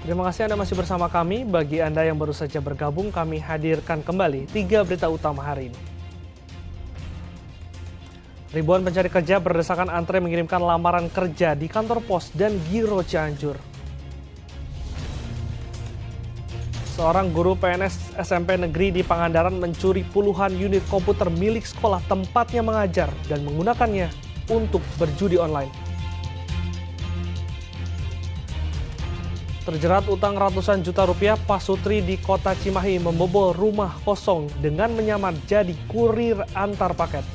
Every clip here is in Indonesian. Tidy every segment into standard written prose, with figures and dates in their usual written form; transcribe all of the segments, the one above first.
Terima kasih Anda masih bersama kami. Bagi Anda yang baru saja bergabung, kami hadirkan kembali 3 berita utama hari ini. Ribuan pencari kerja berdesakan antre mengirimkan lamaran kerja di kantor pos dan Giro Cianjur. Seorang guru PNS SMP negeri di Pangandaran mencuri puluhan unit komputer milik sekolah tempatnya mengajar dan menggunakannya untuk berjudi online. Terjerat utang ratusan juta rupiah, Pak Sutri di kota Cimahi membobol rumah kosong dengan menyamar jadi kurir antar paket.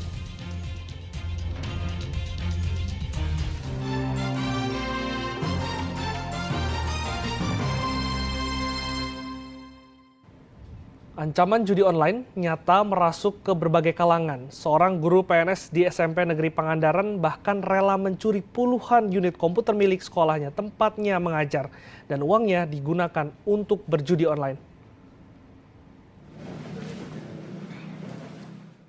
Ancaman judi online nyata merasuk ke berbagai kalangan. Seorang guru PNS di SMP Negeri Pangandaran bahkan rela mencuri puluhan unit komputer milik sekolahnya tempatnya mengajar dan uangnya digunakan untuk berjudi online.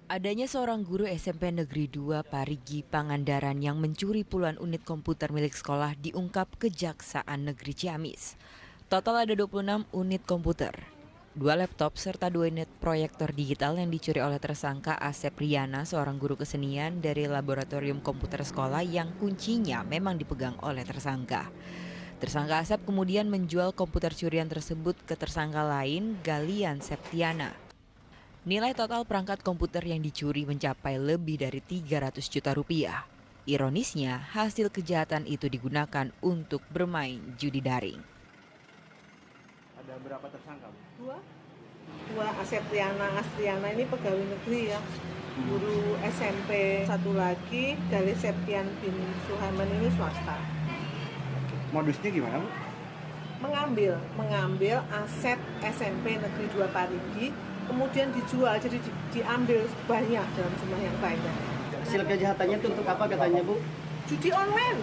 Adanya seorang guru SMP Negeri 2 Parigi Pangandaran yang mencuri puluhan unit komputer milik sekolah diungkap Kejaksaan Negeri Ciamis. Total ada 26 unit komputer, 2 laptop, serta 2 unit proyektor digital yang dicuri oleh tersangka Asep Riana, seorang guru kesenian dari laboratorium komputer sekolah yang kuncinya memang dipegang oleh tersangka. Tersangka Asep kemudian menjual komputer curian tersebut ke tersangka lain, Galian Septiana. Nilai total perangkat komputer yang dicuri mencapai lebih dari 300 juta rupiah. Ironisnya, hasil kejahatan itu digunakan untuk bermain judi daring. Ada berapa tersangka, Bu? Dua Astriana ini pegawai negeri ya, guru SMP. Satu lagi Gali Septian bin Suhaiman ini swasta. Modusnya gimana, Bu? Mengambil aset SMP Negeri 2 Parigi, kemudian dijual, jadi diambil banyak dalam jumlah yang banyak. Hasil kejahatannya itu untuk apa katanya, Bu? Judi online.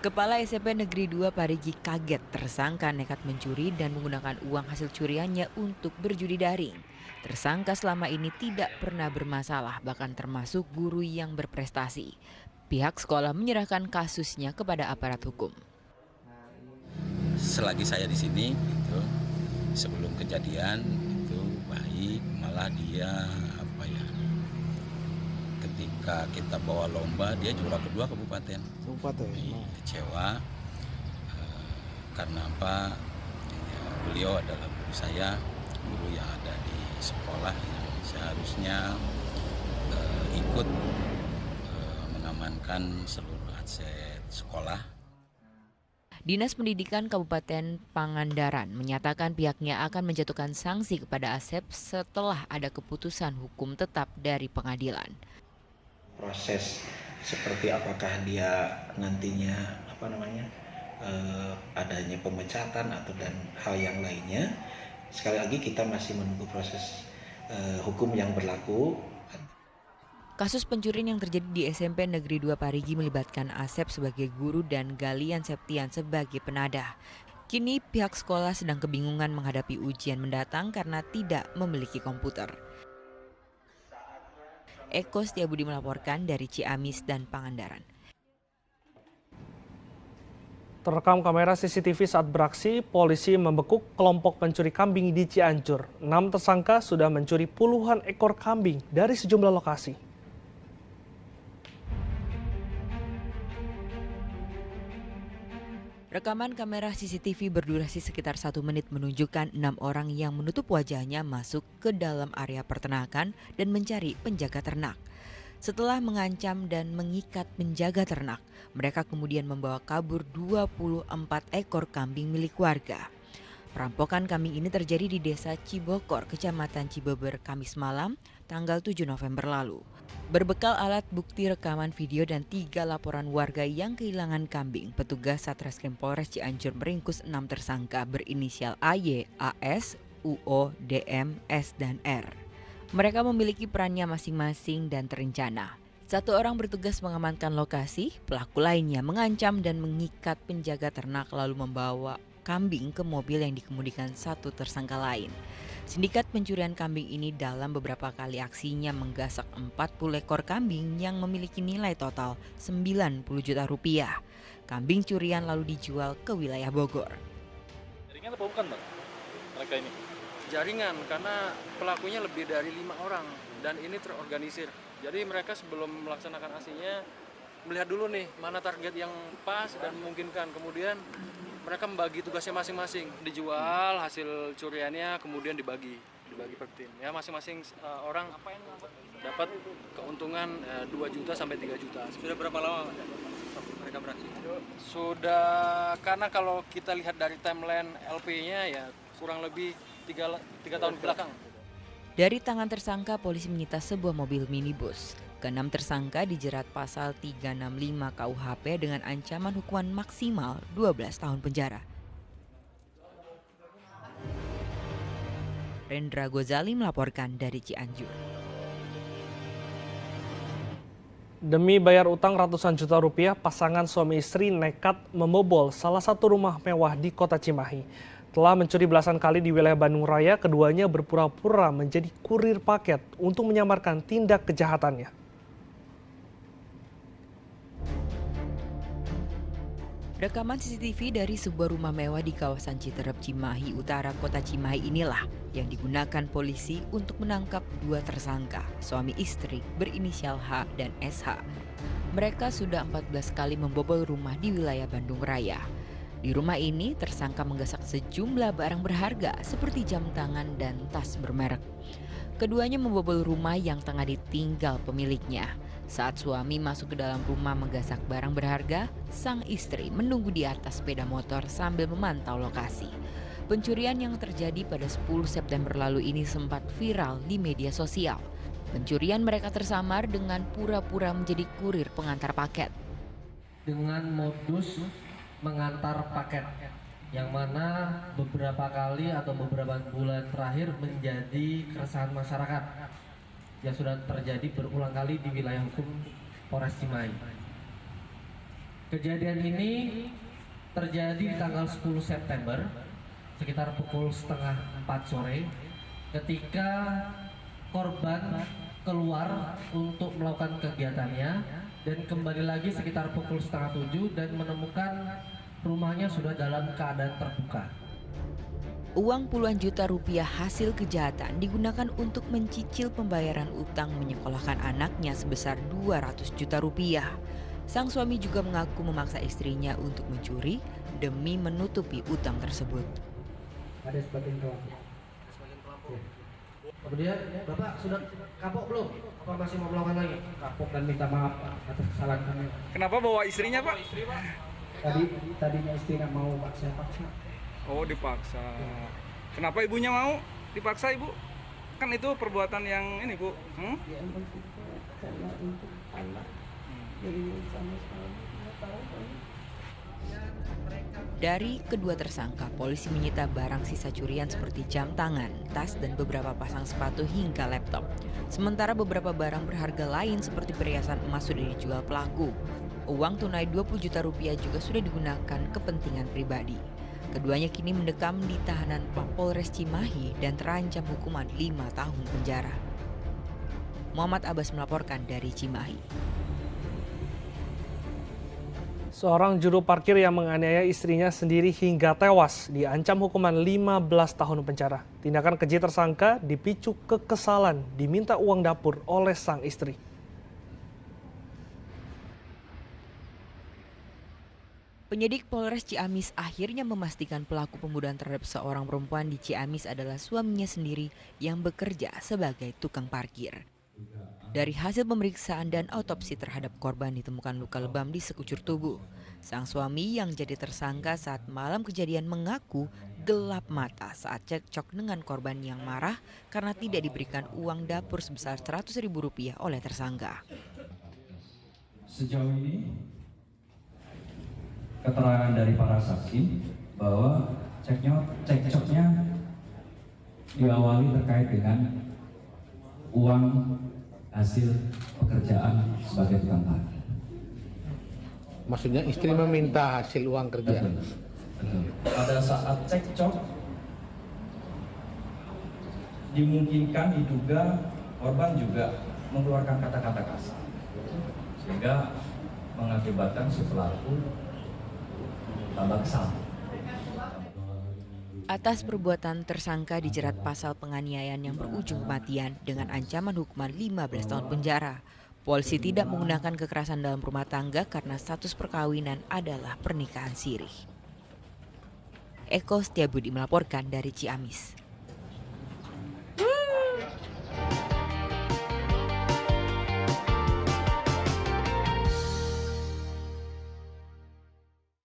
Kepala SMP Negeri 2 Parigi kaget tersangka nekat mencuri dan menggunakan uang hasil curiannya untuk berjudi daring. Tersangka selama ini tidak pernah bermasalah, bahkan termasuk guru yang berprestasi. Pihak sekolah menyerahkan kasusnya kepada aparat hukum. Selagi saya di sini, itu sebelum kejadian itu baik, malah dia ketika kita bawa lomba dia juara kedua kabupaten. Kecewa karena apa? Ya, beliau adalah guru saya, guru yang ada di sekolah yang seharusnya ikut mengamankan seluruh aset sekolah. Dinas Pendidikan Kabupaten Pangandaran menyatakan pihaknya akan menjatuhkan sanksi kepada Asep setelah ada keputusan hukum tetap dari pengadilan. Proses seperti apakah dia nantinya adanya pemecatan atau dan hal yang lainnya, sekali lagi kita masih menunggu proses hukum yang berlaku. Kasus pencurian yang terjadi di SMP Negeri 2 Parigi melibatkan Asep sebagai guru dan Galian Septian sebagai penadah. Kini pihak sekolah sedang kebingungan menghadapi ujian mendatang karena tidak memiliki komputer. Eko Setiabudi melaporkan dari Ciamis dan Pangandaran. Terekam kamera CCTV saat beraksi, polisi membekuk kelompok pencuri kambing di Cianjur. 6 tersangka sudah mencuri puluhan ekor kambing dari sejumlah lokasi. Rekaman kamera CCTV berdurasi sekitar 1 menit menunjukkan 6 orang yang menutup wajahnya masuk ke dalam area peternakan dan mencari penjaga ternak. Setelah mengancam dan mengikat penjaga ternak, mereka kemudian membawa kabur 24 ekor kambing milik warga. Perampokan kambing ini terjadi di Desa Cibokor, Kecamatan Cibeber, Kamis malam, tanggal 7 November lalu. Berbekal alat bukti rekaman video dan 3 laporan warga yang kehilangan kambing, petugas Satreskrim Polres Cianjur meringkus 6 tersangka berinisial AY, AS, UO, DM, S, dan R. Mereka memiliki perannya masing-masing dan terencana. 1 orang bertugas mengamankan lokasi, pelaku lainnya mengancam dan mengikat penjaga ternak lalu membawa kambing ke mobil yang dikemudikan 1 tersangka lain. Sindikat pencurian kambing ini dalam beberapa kali aksinya menggasak 40 ekor kambing yang memiliki nilai total 90 juta rupiah. Kambing curian lalu dijual ke wilayah Bogor. Jaringan apa bukan, Bang? Mereka ini? Jaringan, karena pelakunya lebih dari 5 orang dan ini terorganisir. Jadi mereka sebelum melaksanakan aksinya melihat dulu nih mana target yang pas dan memungkinkan. Kemudian mereka membagi tugasnya masing-masing. Dijual hasil curiannya, kemudian dibagi per tim. Ya masing-masing orang dapat keuntungan 2 juta sampai 3 juta. Sudah berapa lama mereka beraksi? Sudah, karena kalau kita lihat dari timeline LP-nya ya kurang lebih 3 tahun ke belakang. Dari tangan tersangka, polisi menyita sebuah mobil minibus. Keenam tersangka dijerat pasal 365 KUHP dengan ancaman hukuman maksimal 12 tahun penjara. Rendra Gozali melaporkan dari Cianjur. Demi bayar utang ratusan juta rupiah, pasangan suami istri nekat membobol salah satu rumah mewah di kota Cimahi. Telah mencuri belasan kali di wilayah Bandung Raya, keduanya berpura-pura menjadi kurir paket untuk menyamarkan tindak kejahatannya. Rekaman CCTV dari sebuah rumah mewah di kawasan Citerep, Cimahi Utara, kota Cimahi inilah yang digunakan polisi untuk menangkap 2 tersangka, suami istri berinisial H dan SH. Mereka sudah 14 kali membobol rumah di wilayah Bandung Raya. Di rumah ini, tersangka menggasak sejumlah barang berharga seperti jam tangan dan tas bermerek. Keduanya membobol rumah yang tengah ditinggal pemiliknya. Saat suami masuk ke dalam rumah menggasak barang berharga, sang istri menunggu di atas sepeda motor sambil memantau lokasi. Pencurian yang terjadi pada 10 September lalu ini sempat viral di media sosial. Pencurian mereka tersamar dengan pura-pura menjadi kurir pengantar paket. Dengan modus mengantar paket, yang mana beberapa kali atau beberapa bulan terakhir menjadi keresahan masyarakat yang sudah terjadi berulang kali di wilayah hukum Polres Cimahi. Kejadian ini terjadi di tanggal 10 September sekitar pukul 3:30 sore ketika korban keluar untuk melakukan kegiatannya dan kembali lagi sekitar pukul 6:30 dan menemukan rumahnya sudah dalam keadaan terbuka. Uang puluhan juta rupiah hasil kejahatan digunakan untuk mencicil pembayaran utang menyekolahkan anaknya sebesar 200 juta rupiah. Sang suami juga mengaku memaksa istrinya untuk mencuri demi menutupi utang tersebut. Ada sebagian pelaku. Kemudian Bapak sudah kapok belum? Apa masih mau melakukan lagi? Kapok dan minta maaf atas kesalahan kami. Kenapa bawa istrinya, Pak? Tadinya istri nggak mau, Pak, saya paksa. Oh, dipaksa. Kenapa ibunya mau dipaksa, Ibu? Kan itu perbuatan yang ini, Bu. Ya, karena untuk anak. Jadi sama sekali nggak tahu. Dari kedua tersangka, polisi menyita barang sisa curian seperti jam tangan, tas, dan beberapa pasang sepatu hingga laptop. Sementara beberapa barang berharga lain seperti perhiasan emas sudah dijual pelaku. Uang tunai 20 juta rupiah juga sudah digunakan kepentingan pribadi. Keduanya kini mendekam di tahanan Polres Cimahi dan terancam hukuman 5 tahun penjara. Muhammad Abbas melaporkan dari Cimahi. Seorang juru parkir yang menganiaya istrinya sendiri hingga tewas diancam hukuman 15 tahun penjara. Tindakan keji tersangka dipicu kekesalan diminta uang dapur oleh sang istri. Penyidik Polres Ciamis akhirnya memastikan pelaku pembunuhan terhadap seorang perempuan di Ciamis adalah suaminya sendiri yang bekerja sebagai tukang parkir. Dari hasil pemeriksaan dan autopsi terhadap korban ditemukan luka lebam di sekujur tubuh. Sang suami yang jadi tersangka saat malam kejadian mengaku gelap mata saat cekcok dengan korban yang marah karena tidak diberikan uang dapur sebesar Rp100.000 oleh tersangka. Sejauh ini keterangan dari para saksi bahwa cekcoknya diawali terkait dengan uang hasil pekerjaan sebagai tukang parkir. Maksudnya istri meminta hasil uang kerja. Pada saat cekcok dimungkinkan diduga korban juga mengeluarkan kata-kata kasar sehingga mengakibatkan si pelaku tambah kesal. Atas perbuatan tersangka dijerat pasal penganiayaan yang berujung kematian dengan ancaman hukuman 15 tahun penjara. Polisi tidak menggunakan kekerasan dalam rumah tangga karena status perkawinan adalah pernikahan siri. Eko Setiabudi melaporkan dari Ciamis.